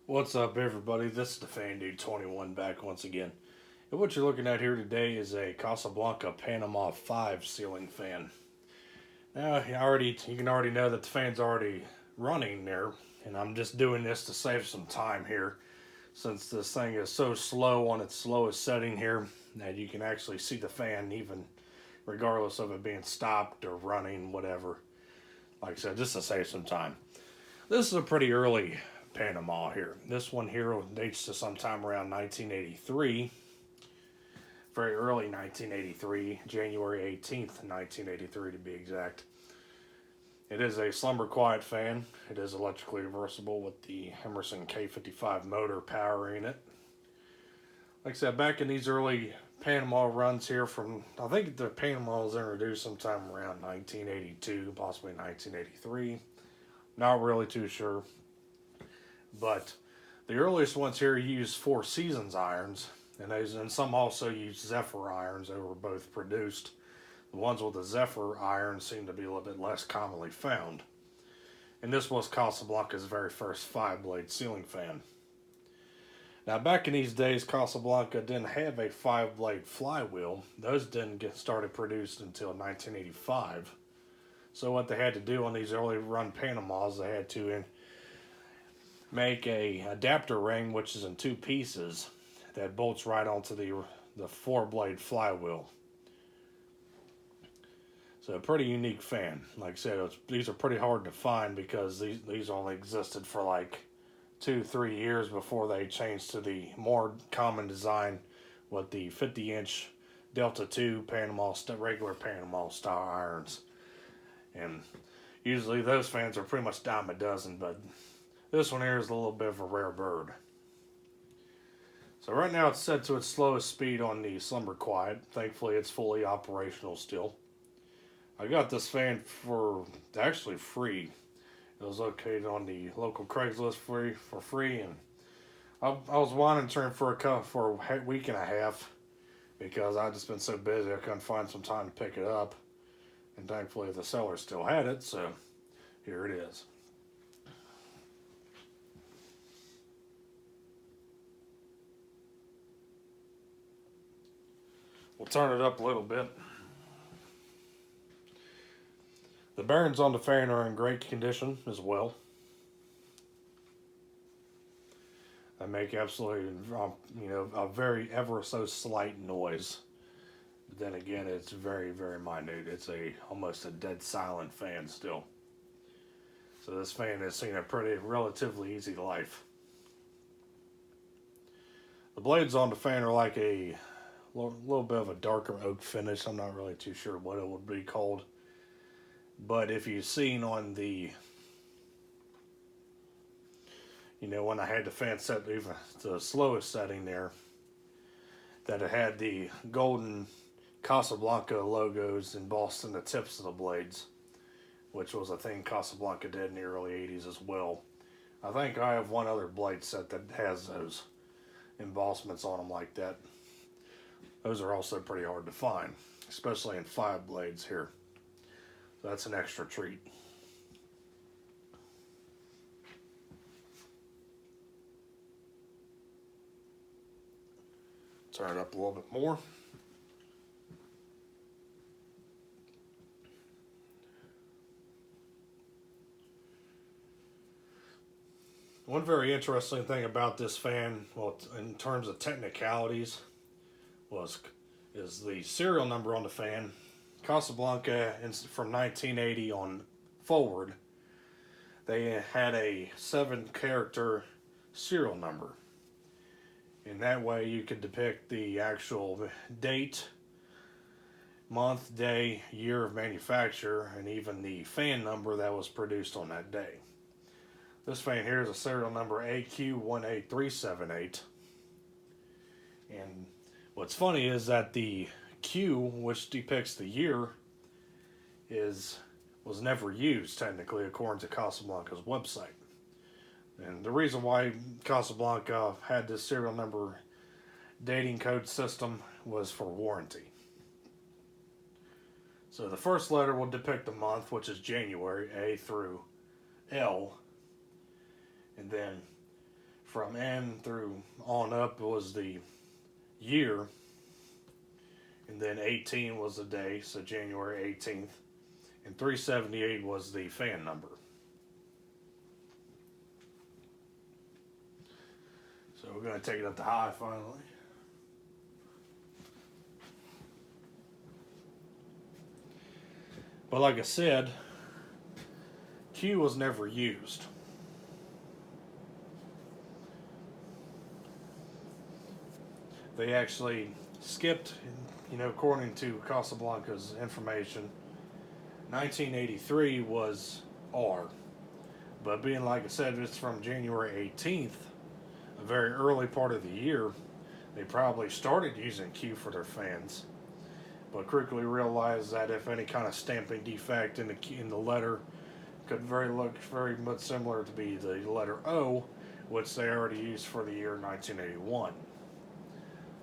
What's up, everybody? This is the Fan Dude 21 back once again. And what you're looking at here today is a Casablanca Panama 5 ceiling fan. Now, you can already know that the fan's already running there, and I'm just doing this to save some time here, since this thing is so slow on its slowest setting here that you can actually see the fan even regardless of it being stopped or running, whatever. Like I said, just to save some time. This is a pretty early Panama here. This one here dates to sometime around 1983. Very early 1983, January 18th, 1983 to be exact. It is a slumber quiet fan. It is electrically reversible with the Emerson CF-28 motor powering it. Like I said, back in these early Panama runs here I think the Panama was introduced sometime around 1982, possibly 1983. Not really too sure. But the earliest ones here use Four Seasons irons, and some also use Zephyr irons that were both produced. The ones with the Zephyr irons seem to be a little bit less commonly found. And this was Casablanca's very first 5-blade ceiling fan. Now, back in these days, Casablanca didn't have a 5-blade flywheel. Those didn't get started produced until 1985. So what they had to do on these early run Panamas, they had to make a adapter ring, which is in 2 pieces, that bolts right onto the 4-blade flywheel. So a pretty unique fan. Like I said, these are pretty hard to find because these only existed for like 2-3 years before they changed to the more common design with the 50-inch Delta 2 regular Panama style irons. And usually those fans are pretty much dime a dozen, but this one here is a little bit of a rare bird. So right now it's set to its slowest speed on the slumber quiet. Thankfully it's fully operational still. I got this fan for actually free. It was located on the local Craigslist for free, and I was monitoring for a week and a half because I'd just been so busy I couldn't find some time to pick it up. And thankfully the seller still had it, so here it is. We'll turn it up a little bit. The bearings on the fan are in great condition as well. They make absolutely, a very ever so slight noise. But then again, it's very, very minute. It's almost a dead silent fan still. So this fan has seen a relatively easy life. The blades on the fan are like a little bit of a darker oak finish. I'm not really too sure what it would be called. But if you've seen on the, when I had the fan set even to the slowest setting there, that it had the golden Casablanca logos embossed in the tips of the blades, which was a thing Casablanca did in the early 80s as well. I think I have one other blade set that has those embossments on them like that. Those are also pretty hard to find, especially in 5 blades here. So that's an extra treat. Turn it up a little bit more. One very interesting thing about this fan, well, in terms of technicalities, is the serial number on the fan. Casablanca, from 1980 on forward, they had a 7-character serial number. And that way you could depict the actual date, month, day, year of manufacture, and even the fan number that was produced on that day. This fan here is a serial number AQ18378. And what's funny is that the Q, which depicts the year, was never used technically according to Casablanca's website. And the reason why Casablanca had this serial number dating code system was for warranty. So the first letter will depict the month, which is January, A through L. And then from N through on up was the year, and then 18 was the day, so January 18th, and 378 was the fan number. So we're going to take it up to high finally. But like I said, Q was never used. They actually skipped, according to Casablanca's information, 1983 was R. But being, like I said, it's from January 18th, a very early part of the year, they probably started using Q for their fans, but quickly realized that if any kind of stamping defect in the letter could look very much similar to be the letter O, which they already used for the year 1981.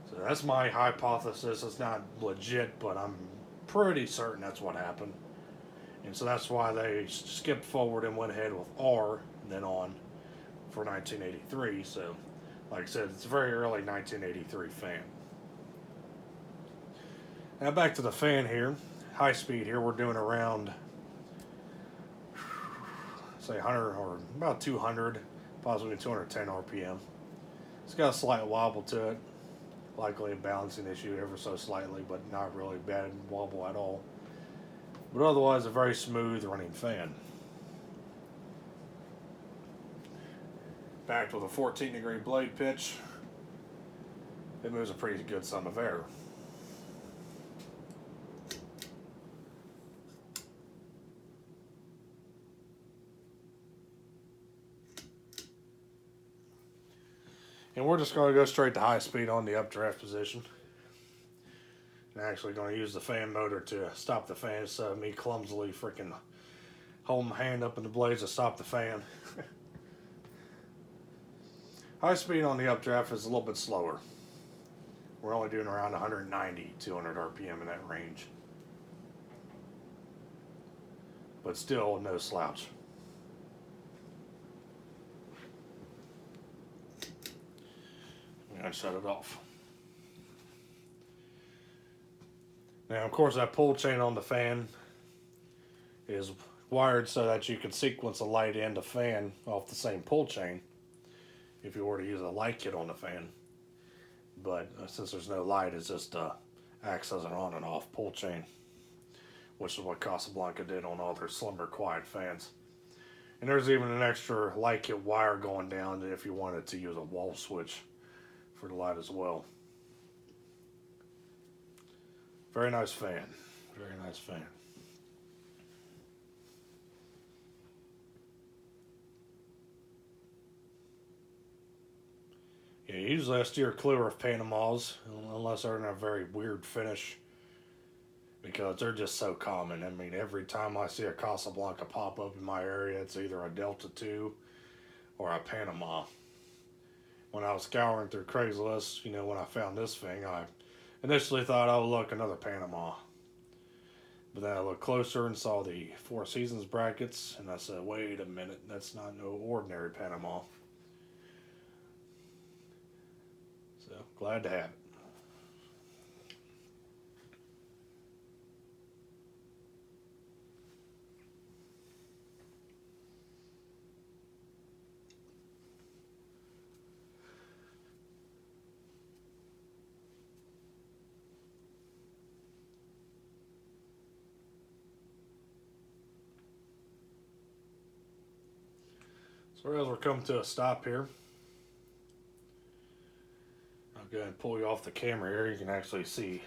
So that's my hypothesis. It's not legit, but I'm pretty certain that's what happened. And so that's why they skipped forward and went ahead with R and then on for 1983. So, like I said, it's a very early 1983 fan. Now back to the fan here. High speed here, we're doing around, say 100 or about 200, possibly 210 RPM. It's got a slight wobble to it. Likely a balancing issue ever so slightly, but not really bad wobble at all. But otherwise a very smooth running fan. Backed with a 14-degree blade pitch, it moves a pretty good sum of air. And we're just going to go straight to high speed on the updraft position. I'm actually going to use the fan motor to stop the fan instead of me clumsily freaking holding my hand up in the blades to stop the fan. High speed on the updraft is a little bit slower. We're only doing around 190, 200 RPM in that range. But still no slouch. I'm going to shut it off. Now, of course, that pull chain on the fan is wired so that you can sequence a light and a fan off the same pull chain if you were to use a light kit on the fan. But since there's no light, it just acts as an on and off pull chain, which is what Casablanca did on all their slimmer, quiet fans. And there's even an extra light kit wire going down if you wanted to use a wall switch for the light as well. Very nice fan. Very nice fan. Yeah, usually I steer clear of Panamas unless they're in a very weird finish, because they're just so common. I mean, every time I see a Casablanca pop up in my area, it's either a Delta 2 or a Panama. When I was scouring through Craigslist, when I found this thing, I initially thought, oh look, another Panama. But then I looked closer and saw the Four Seasons brackets, and I said, wait a minute, that's not no ordinary Panama. So, glad to have it. So as we're coming to a stop here, I'll go ahead and pull you off the camera here. You can actually see.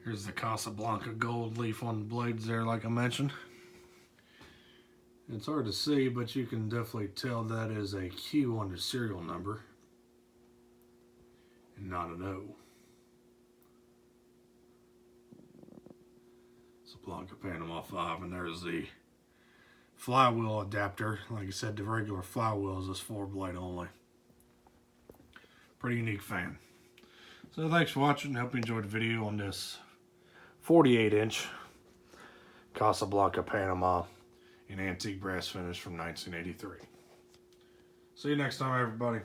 Here's the Casablanca gold leaf on the blades there, like I mentioned. It's hard to see, but you can definitely tell that is a Q on the serial number and not an O. Casablanca Panama 5, and there's the flywheel adapter. Like I said, the regular flywheel is just 4-blade only. Pretty unique fan. So thanks for watching. I hope you enjoyed the video on this 48-inch Casablanca, Panama, in antique brass finish from 1983. See you next time, everybody.